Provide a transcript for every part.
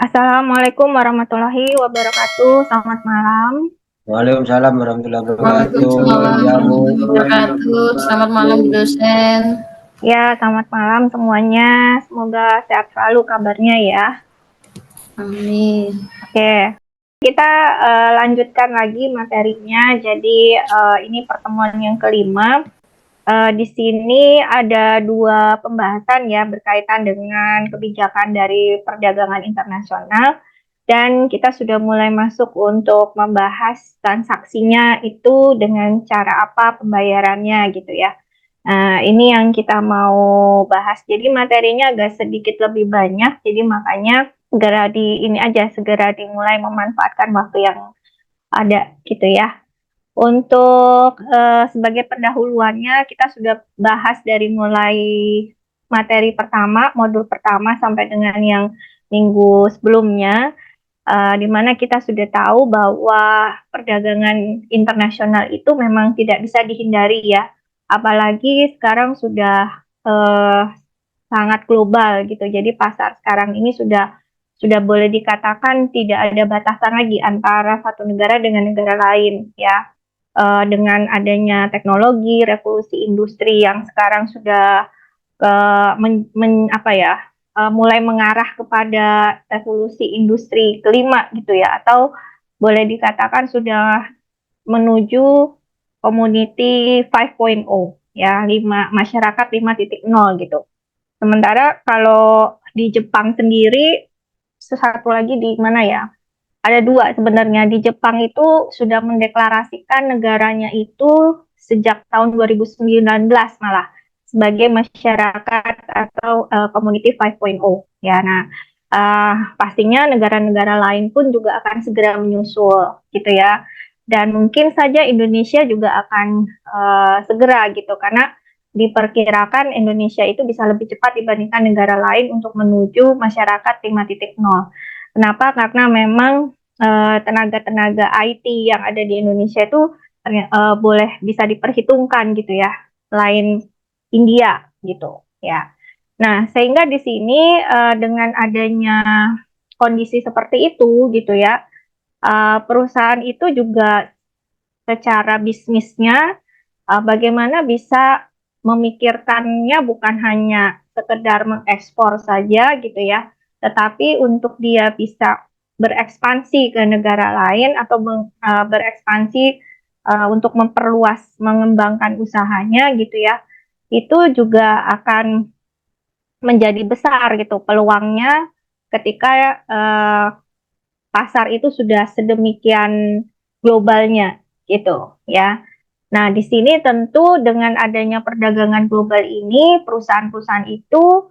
Assalamualaikum warahmatullahi wabarakatuh. Selamat malam. Waalaikumsalam warahmatullahi wabarakatuh. Waalaikumsalam Ya, Bu. warahmatullahi wabarakatuh. Selamat malam Bu dosen. Ya, selamat malam semuanya. Semoga sehat selalu kabarnya ya. Amin. Oke, kita lanjutkan lagi materinya. Jadi ini pertemuan yang kelima. Di sini ada dua pembahasan ya berkaitan dengan kebijakan dari perdagangan internasional. Dan kita sudah mulai masuk untuk membahas transaksinya itu dengan cara apa pembayarannya gitu ya. Nah, ini yang kita mau bahas. Jadi materinya agak sedikit lebih banyak, jadi makanya segera dimulai memanfaatkan waktu yang ada gitu ya. Untuk sebagai pendahuluannya kita sudah bahas dari mulai materi pertama, modul pertama sampai dengan yang minggu sebelumnya. Di mana kita sudah tahu bahwa perdagangan internasional itu memang tidak bisa dihindari ya, apalagi sekarang sudah sangat global gitu. Jadi pasar sekarang ini sudah boleh dikatakan tidak ada batasan lagi antara satu negara dengan negara lain ya. Dengan adanya teknologi, revolusi industri yang sekarang sudah mulai mengarah kepada revolusi industri kelima gitu ya, atau boleh dikatakan sudah menuju community 5.0 ya, masyarakat 5.0 gitu. Sementara kalau di Jepang sendiri, satu lagi di mana ya? Ada dua sebenarnya. Di Jepang itu sudah mendeklarasikan negaranya itu sejak tahun 2019 malah sebagai masyarakat atau community 5.0 ya. Nah, pastinya negara-negara lain pun juga akan segera menyusul gitu ya. Dan mungkin saja Indonesia juga akan segera gitu, karena diperkirakan Indonesia itu bisa lebih cepat dibandingkan negara lain untuk menuju masyarakat 5.0. Kenapa? Karena memang tenaga-tenaga IT yang ada di Indonesia itu boleh bisa diperhitungkan gitu ya, selain India gitu ya. Nah, sehingga di sini dengan adanya kondisi seperti itu gitu ya, perusahaan itu juga secara bisnisnya bagaimana bisa memikirkannya bukan hanya sekedar mengekspor saja gitu ya, tetapi untuk dia bisa berekspansi ke negara lain atau berekspansi untuk memperluas, mengembangkan usahanya gitu ya, itu juga akan menjadi besar gitu peluangnya ketika pasar itu sudah sedemikian globalnya gitu ya. Nah, di sini tentu dengan adanya perdagangan global ini, perusahaan-perusahaan itu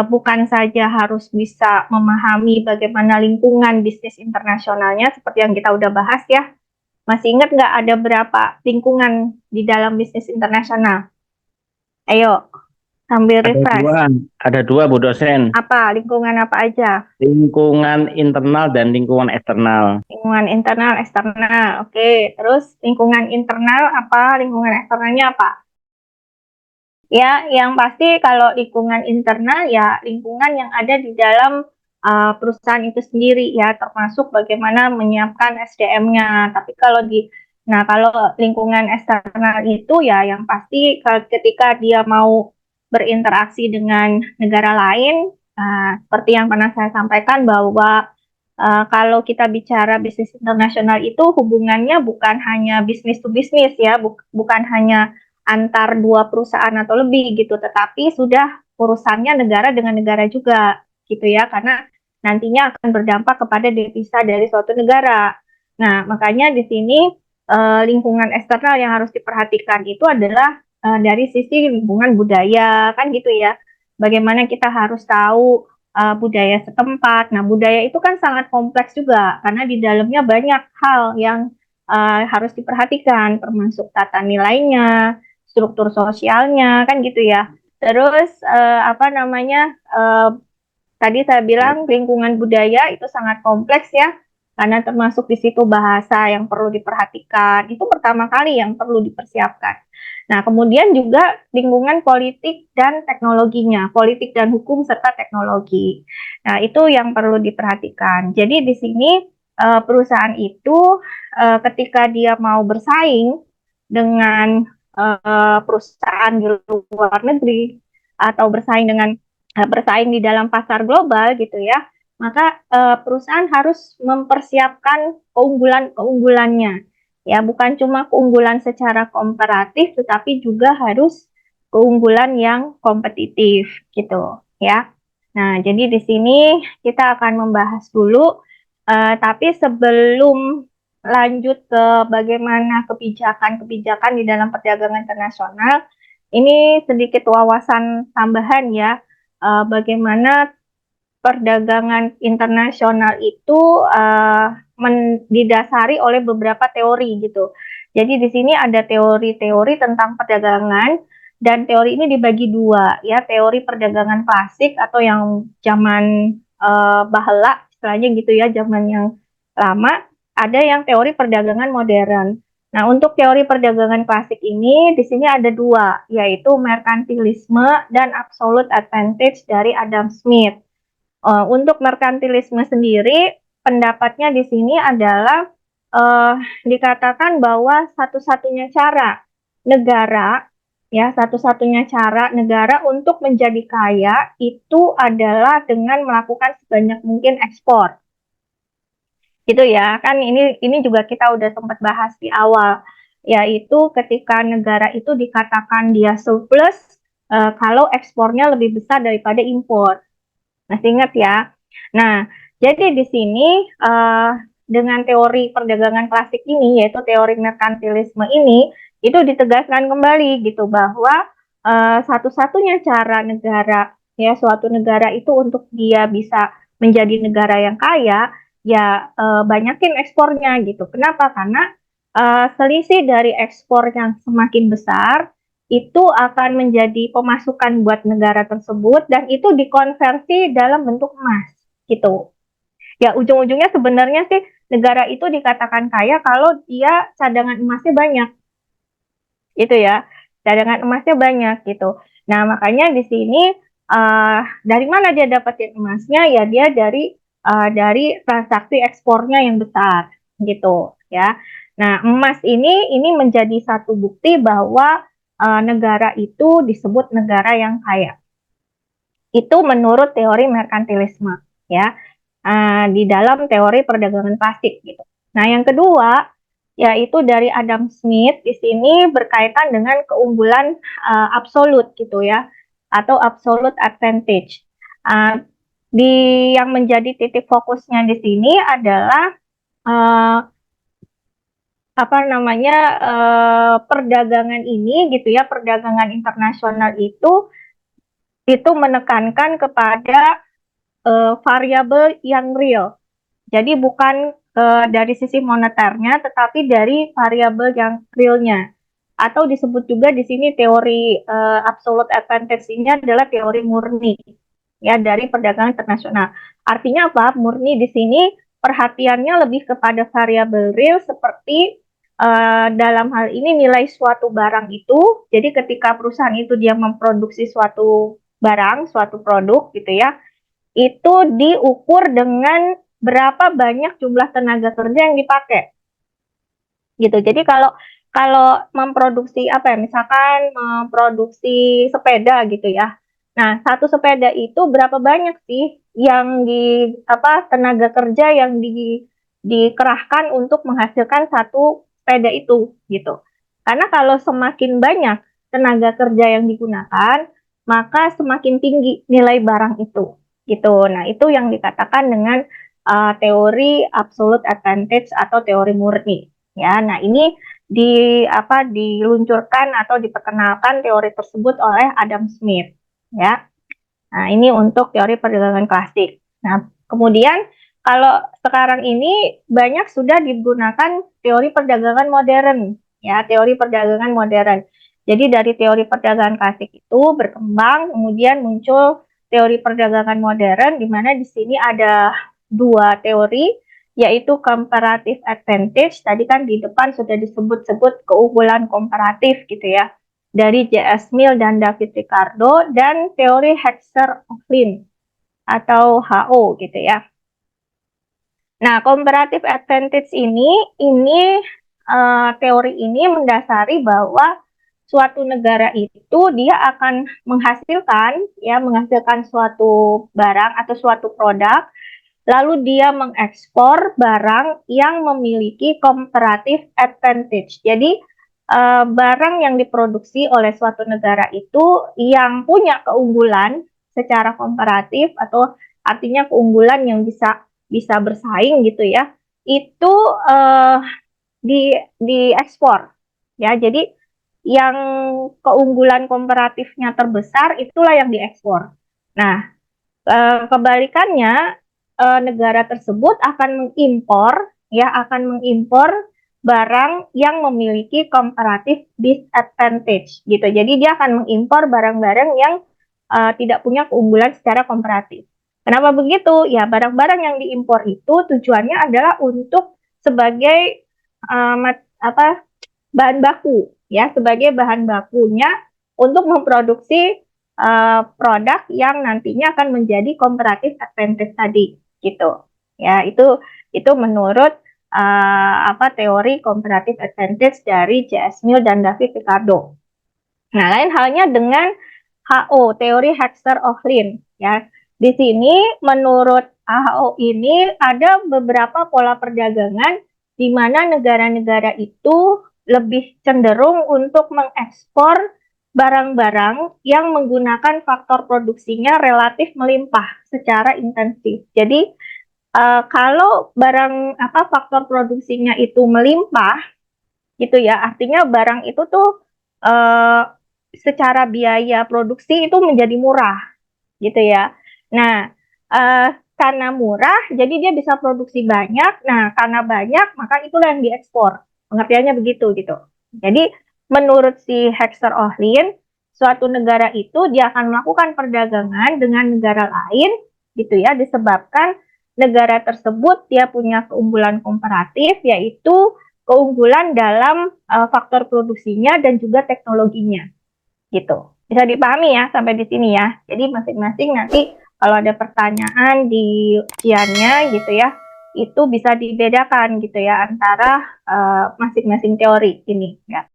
bukan saja harus bisa memahami bagaimana lingkungan bisnis internasionalnya, seperti yang kita udah bahas ya. Masih ingat nggak ada berapa lingkungan di dalam bisnis internasional? Ayo, sambil Ada refresh. dua, ada dua Bu dosen. Apa? Lingkungan apa aja? Lingkungan internal dan lingkungan eksternal. Lingkungan internal, eksternal. Oke, terus lingkungan internal apa? Lingkungan eksternalnya apa? Ya, yang pasti kalau lingkungan internal ya lingkungan yang ada di dalam perusahaan itu sendiri ya, termasuk bagaimana menyiapkan SDM-nya. Kalau lingkungan eksternal itu ya yang pasti ketika dia mau berinteraksi dengan negara lain, seperti yang pernah saya sampaikan bahwa kalau kita bicara bisnis internasional itu hubungannya bukan hanya bisnis to bisnis ya, bukan hanya antar dua perusahaan atau lebih gitu, tetapi sudah urusannya negara dengan negara juga gitu ya, karena nantinya akan berdampak kepada devisa dari suatu negara. Nah, makanya di sini lingkungan eksternal yang harus diperhatikan itu adalah dari sisi lingkungan budaya kan gitu ya. Bagaimana kita harus tahu budaya setempat. Nah, budaya itu kan sangat kompleks juga karena di dalamnya banyak hal yang harus diperhatikan, termasuk tata nilainya, struktur sosialnya kan gitu ya. Terus tadi saya bilang lingkungan budaya itu sangat kompleks ya, karena termasuk di situ bahasa yang perlu diperhatikan. Itu pertama kali yang perlu dipersiapkan. Nah, kemudian juga lingkungan politik dan teknologinya, politik dan hukum serta teknologi. Nah, itu yang perlu diperhatikan. Jadi di sini perusahaan itu ketika dia mau bersaing dengan perusahaan di luar negeri atau bersaing di dalam pasar global gitu ya, maka perusahaan harus mempersiapkan keunggulan-keunggulannya. Ya, bukan cuma keunggulan secara komparatif, tetapi juga harus keunggulan yang kompetitif gitu ya. Nah, jadi di sini kita akan membahas dulu, tapi sebelum lanjut ke bagaimana kebijakan-kebijakan di dalam perdagangan internasional, ini sedikit wawasan tambahan ya, bagaimana perdagangan internasional itu didasari oleh beberapa teori gitu. Jadi di sini ada teori-teori tentang perdagangan dan teori ini dibagi dua ya, teori perdagangan klasik atau yang zaman bahela istilahnya gitu ya, zaman yang lama, ada yang teori perdagangan modern. Nah, untuk teori perdagangan klasik ini di sini ada dua, yaitu merkantilisme dan absolute advantage dari Adam Smith. Untuk merkantilisme sendiri, pendapatnya di sini adalah dikatakan bahwa satu-satunya cara negara, ya satu-satunya cara negara untuk menjadi kaya itu adalah dengan melakukan sebanyak mungkin ekspor. Gitu ya, kan ini juga kita udah sempat bahas di awal, yaitu ketika negara itu dikatakan dia surplus kalau ekspornya lebih besar daripada impor. Masih ingat ya? Nah, jadi di sini dengan teori perdagangan klasik ini, yaitu teori merkantilisme ini, itu ditegaskan kembali gitu bahwa satu-satunya cara negara, ya suatu negara itu untuk dia bisa menjadi negara yang kaya, ya banyakin ekspornya gitu. Kenapa? Karena selisih dari ekspor yang semakin besar itu akan menjadi pemasukan buat negara tersebut dan itu dikonversi dalam bentuk emas gitu. Ya ujung-ujungnya sebenarnya sih negara itu dikatakan kaya kalau dia cadangan emasnya banyak. Itu ya. Cadangan emasnya banyak gitu. Nah, makanya di sini dari mana dia dapetin emasnya? Ya dia dari transaksi ekspornya yang besar gitu ya. Nah, emas ini menjadi satu bukti bahwa negara itu disebut negara yang kaya. Itu menurut teori merkantilisme ya. Di dalam teori perdagangan klasik gitu. Nah, yang kedua yaitu dari Adam Smith di sini berkaitan dengan keunggulan absolut gitu ya, atau absolute advantage. Yang menjadi titik fokusnya di sini adalah perdagangan ini gitu ya, perdagangan internasional itu menekankan kepada variabel yang real. Jadi bukan dari sisi moneternya, tetapi dari variabel yang realnya. Atau disebut juga di sini teori absolute advantage ini adalah teori murni ya dari perdagangan internasional. Artinya apa? Murni di sini perhatiannya lebih kepada variabel real seperti dalam hal ini nilai suatu barang itu. Jadi ketika perusahaan itu dia memproduksi suatu barang, suatu produk gitu ya, itu diukur dengan berapa banyak jumlah tenaga kerja yang dipakai gitu. Jadi kalau kalau memproduksi apa ya, misalkan memproduksi sepeda gitu ya. Nah, satu sepeda itu berapa banyak sih yang tenaga kerja yang dikerahkan untuk menghasilkan satu sepeda itu gitu. Karena kalau semakin banyak tenaga kerja yang digunakan, maka semakin tinggi nilai barang itu gitu. Nah, itu yang dikatakan dengan teori absolute advantage atau teori murni. Ya, nah ini diluncurkan atau diperkenalkan teori tersebut oleh Adam Smith. Ya, nah ini untuk teori perdagangan klasik. Nah, kemudian kalau sekarang ini banyak sudah digunakan teori perdagangan modern. Ya, teori perdagangan modern. Jadi dari teori perdagangan klasik itu berkembang, kemudian muncul teori perdagangan modern, di mana di sini ada dua teori, yaitu comparative advantage. Tadi kan di depan sudah disebut-sebut keunggulan komparatif gitu ya. dari J.S. Mill dan David Ricardo, dan teori Hexer-Ohlin atau HO gitu ya. Nah, comparative advantage ini teori ini mendasari bahwa suatu negara itu dia akan menghasilkan suatu barang atau suatu produk, lalu dia mengekspor barang yang memiliki comparative advantage. Jadi barang yang diproduksi oleh suatu negara itu yang punya keunggulan secara komparatif, atau artinya keunggulan yang bisa bersaing gitu ya, itu diekspor ya. Jadi yang keunggulan komparatifnya terbesar itulah yang diekspor. Nah, kebalikannya negara tersebut akan mengimpor barang yang memiliki comparative disadvantage gitu. Jadi dia akan mengimpor barang-barang yang tidak punya keunggulan secara komparatif. Kenapa begitu? Ya, barang-barang yang diimpor itu tujuannya adalah untuk sebagai bahan baku ya, sebagai bahan bakunya untuk memproduksi produk yang nantinya akan menjadi comparative advantage tadi gitu ya. Itu menurut teori comparative advantage dari J.S. Mill dan David Ricardo. Nah, lain halnya dengan HO, teori Hexer-Ohlin ya. Di sini menurut HO ini ada beberapa pola perdagangan di mana negara-negara itu lebih cenderung untuk mengekspor barang-barang yang menggunakan faktor produksinya relatif melimpah secara intensif. Jadi kalau faktor produksinya itu melimpah gitu ya, artinya barang itu tuh secara biaya produksi itu menjadi murah gitu ya. Nah, karena murah, jadi dia bisa produksi banyak. Nah, karena banyak, maka itulah yang diekspor. Pengertiannya begitu gitu. Jadi, menurut si Hexer-Ohlin, suatu negara itu dia akan melakukan perdagangan dengan negara lain gitu ya, disebabkan negara tersebut dia punya keunggulan komparatif, yaitu keunggulan dalam faktor produksinya dan juga teknologinya gitu. Bisa dipahami ya sampai di sini ya. Jadi masing-masing nanti kalau ada pertanyaan di ujiannya gitu ya, itu bisa dibedakan gitu ya antara masing-masing teori ini ya.